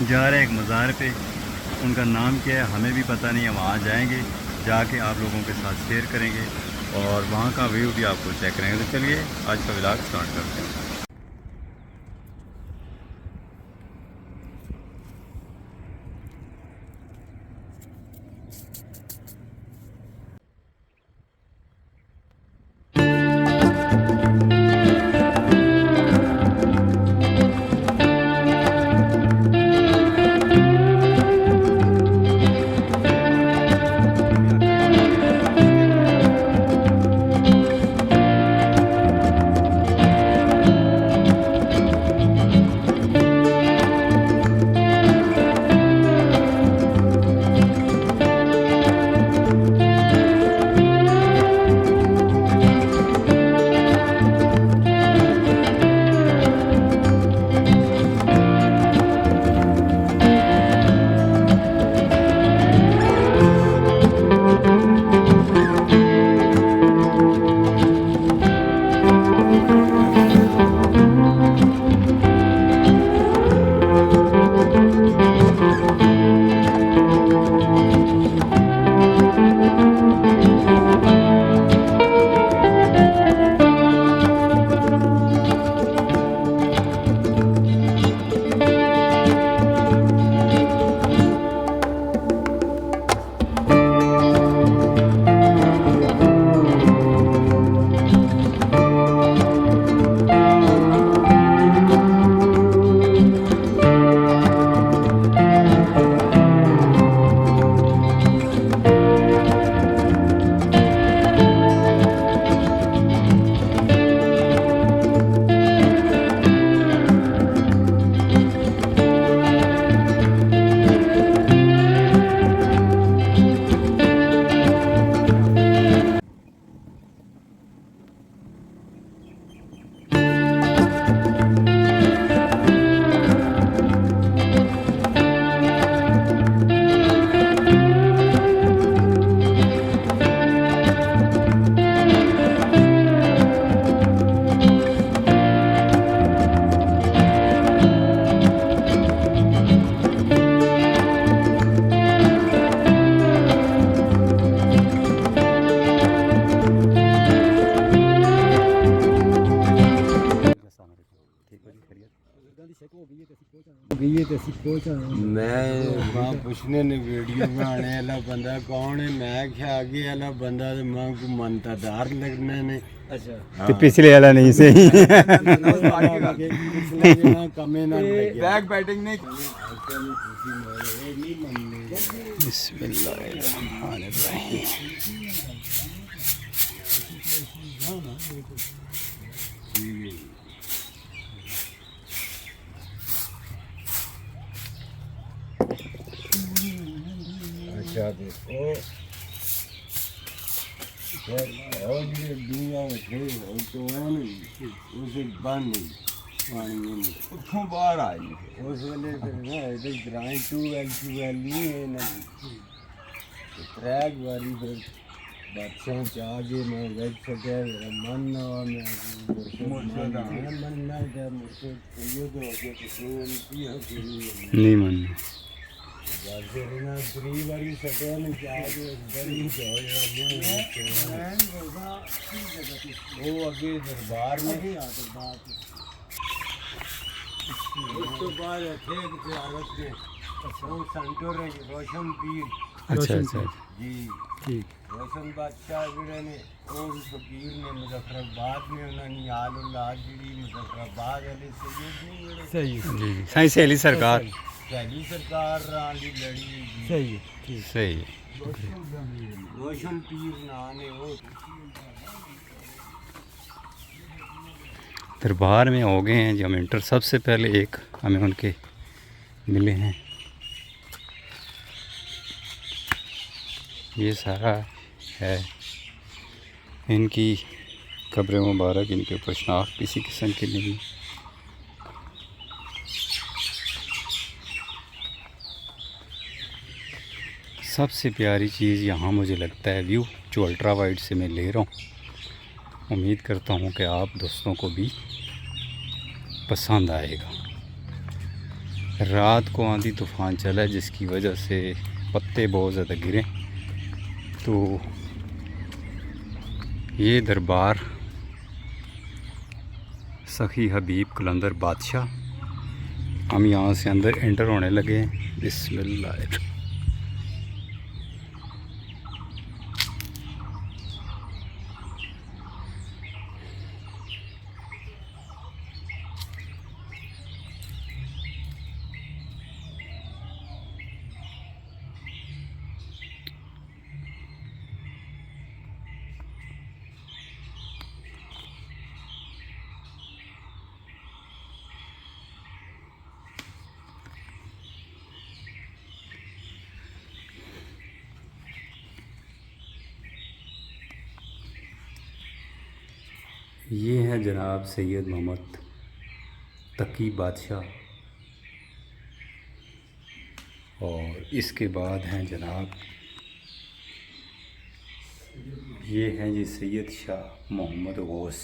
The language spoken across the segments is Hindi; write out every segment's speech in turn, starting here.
जा रहे हैं एक मज़ार पे, उनका नाम क्या है हमें भी पता नहीं है। वहाँ जाएंगे, जाके आप लोगों के साथ शेयर करेंगे और वहाँ का व्यू भी आपको चेक करेंगे। तो चलिए आज का व्लॉग स्टार्ट करते हैं। मैं पुछने ने वीडियो बनाने वाला बंदा कौन है, मैं क्या आगे वाला बंदा तो मैं को मनतादार लगना ने। अच्छा तो पिछले वाला नहीं सही। कमे ना बैक बैटिंग ने अच्छा देखो और ये दुनिया में थे तो है नहीं उसे बंद पानी में उठों बाहर आई उस वेले ना इधर ग्राइंड टू एल नहीं है ना ट्रैक वाली फिर बच्चों चाहे मैं वेट सके मन ना मैं मनना है मुझे ये तो हो गया कि नहीं मानना ना पूरी बारी सटे में चाहे बड़ी वो अभी दरबार में उस तो बाद थे आरत में वो संतोर रोशन पीर। अच्छा अच्छा जी ठीक रोशन बादशाह जिहड़े ने वो फकीर ने मुजफ्फराबाद में उन्होंने आल औलाद जी मुजफ्फराबाद वाले सैयद नहीं जिहड़े सही जी साईं सहेली सरकार पहली सरकार वाली लड़ी सही सही रोशन पीर नाम है वो। दरबार में हो गए हैं जी हम इंटर। सबसे पहले एक हमें उनके मिले हैं, ये सारा है इनकी कब्र मुबारक, इनके ऊपर शनाख्त किसी किस्म की नहीं। सबसे प्यारी चीज़ यहाँ मुझे लगता है व्यू जो अल्ट्रा वाइड से मैं ले रहा हूँ। उम्मीद करता हूँ कि आप दोस्तों को भी पसंद आएगा। रात को आंधी तूफ़ान चला है जिसकी वजह से पत्ते बहुत ज़्यादा गिरे। तो ये दरबार सखी हबीब कलंदर बादशाह, हम यहाँ से अंदर एंटर होने लगे हैं। बिस्मिल्लाह। ये है जनाब सैयद मोहम्मद तकी बादशाह, और इसके बाद हैं जनाब ये हैं जी सैयद शाह मोहम्मद गौस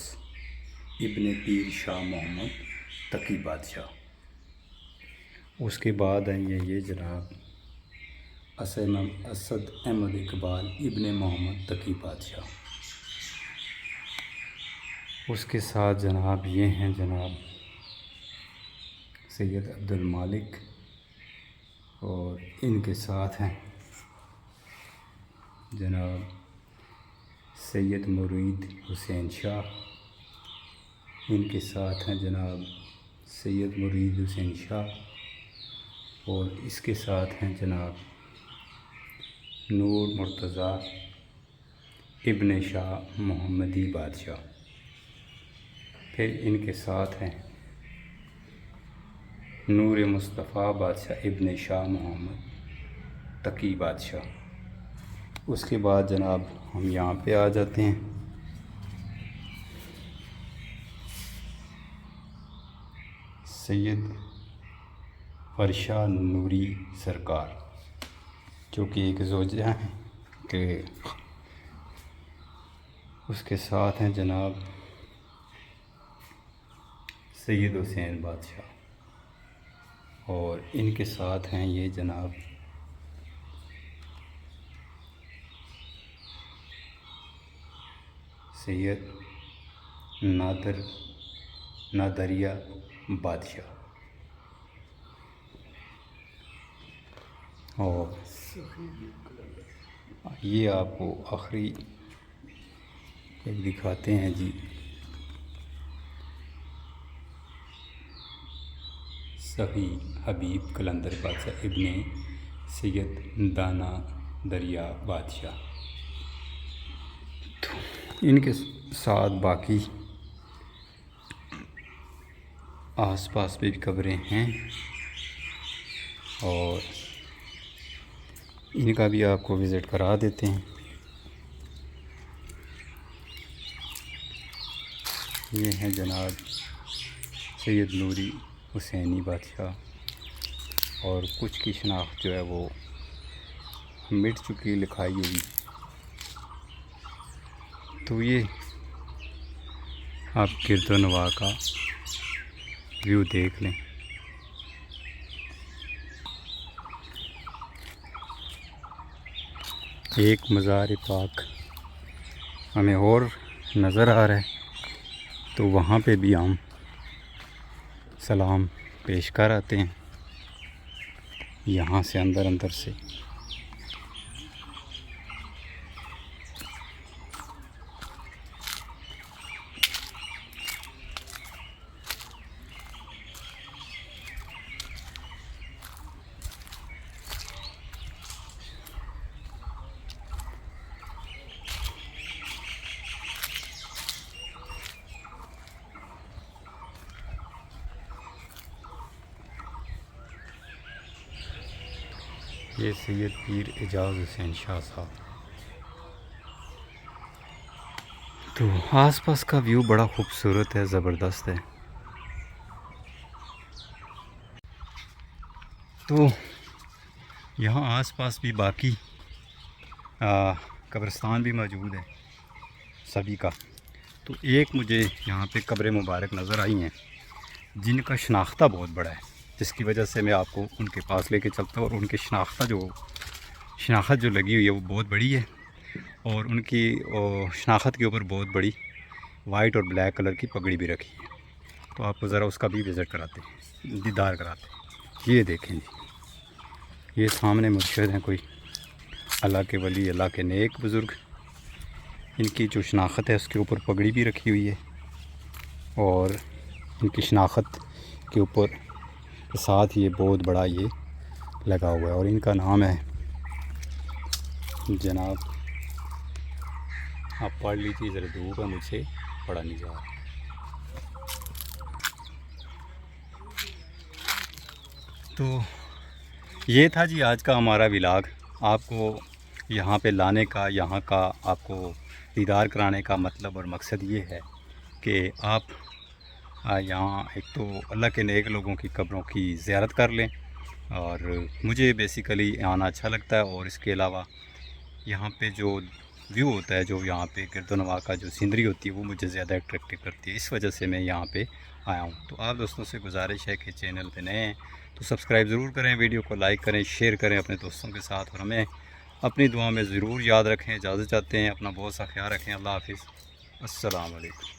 इब्ने पीर शाह मोहम्मद तकी बादशाह। उसके बाद हैं ये जनाब असद अहमद इकबाल इब्ने मोहम्मद तकी बादशाह। उसके साथ जनाब ये हैं जनाब सैयद अब्दुल मालिक, और इनके साथ हैं जनाब सैयद मुरीद हुसैन शाह, इनके साथ हैं जनाब सैयद मुरीद हुसैन शाह, और इसके साथ हैं जनाब नूर मुर्तज़ा इब्ने शाह मोहम्मदी बादशाह। फिर इनके साथ हैं नूर मुस्तफ़ा बादशाह इब्ने शाह मोहम्मद तकी बादशाह। उसके बाद जनाब हम यहाँ पे आ जाते हैं सैयद फरशा नूरी सरकार, जो कि एक ज़ौजा हैं कि उसके साथ हैं जनाब सैयद हुसैन बादशाह, और इनके साथ हैं ये जनाब सैयद नादरिया बादशाह, और ये आपको आखिरी एक दिखाते हैं जी सखी हबीब कलंदर बादशाह इब्ने सैयद दाना दरिया बादशाह। तो इनके साथ बाकी आसपास भी कब्रें हैं, और इनका भी आपको विज़िट करा देते हैं। ये हैं जनाब सैयद नूरी हुसैनी बादशाह, और कुछ की शनाख्त जो है वो मिट चुकी लिखाई हुई। तो ये आप गिरदोनवा का व्यू देख लें। एक मज़ार पाक हमें और नज़र आ रहा है, तो वहाँ पे भी हम सलाम पेश कर आते हैं यहाँ से अंदर से। ये सैयद पीर एजाज हुसैन शाह साहब। तो आसपास का व्यू बड़ा खूबसूरत है, ज़बरदस्त है। तो यहाँ आसपास भी बाकी कब्रिस्तान भी मौजूद है सभी का। तो एक मुझे यहाँ पे कब्र मुबारक नज़र आई हैं जिनका शनाख्ता बहुत बड़ा है। जिसकी वजह से मैं आपको उनके पास लेके चलता हूँ। और उनकी शनाख्त जो लगी हुई है वो बहुत बड़ी है, और उनकी शनाख्त के ऊपर बहुत बड़ी वाइट और ब्लैक कलर की पगड़ी भी रखी है। तो आपको ज़रा उसका भी विज़िट कराते हैं, दीदार कराते हैं। ये देखें जी, ये सामने मुर्शिद हैं कोई अल्लाह के वली, अल्लाह के नेक बुज़ुर्ग। इनकी जो शनाख्त है उसके ऊपर पगड़ी भी रखी हुई है, और इनकी शनाख्त के ऊपर साथ ये बहुत बड़ा ये लगा हुआ है, और इनका नाम है जनाब, आप पढ़ लीजिए ज़रा, धूप है मुझसे पढ़ा नहीं जा रहा। तो ये था जी आज का हमारा व्लॉग। आपको यहाँ पे लाने का, यहाँ का आपको दीदार कराने का मतलब और मकसद ये है कि आप यहाँ एक तो अल्लाह के नेक लोगों की कब्रों की ज़ियारत कर लें, और मुझे बेसिकली आना अच्छा लगता है। और इसके अलावा यहाँ पे जो व्यू होता है, जो यहाँ पे गिरदोनवा का जो सीनरी होती है, वो मुझे ज़्यादा अट्रैक्टिव करती है। इस वजह से मैं यहाँ पे आया हूँ। तो आप दोस्तों से गुजारिश है कि चैनल पे नए हैं तो सब्सक्राइब ज़रूर करें, वीडियो को लाइक करें, शेयर करें अपने दोस्तों के साथ, और हमें अपनी दुआ में ज़रूर याद रखें। इजाज़त चाहते हैं, अपना बहुत सा ख्याल रखें। अल्लाह हाफिज़, अस्सलाम वालेकुम।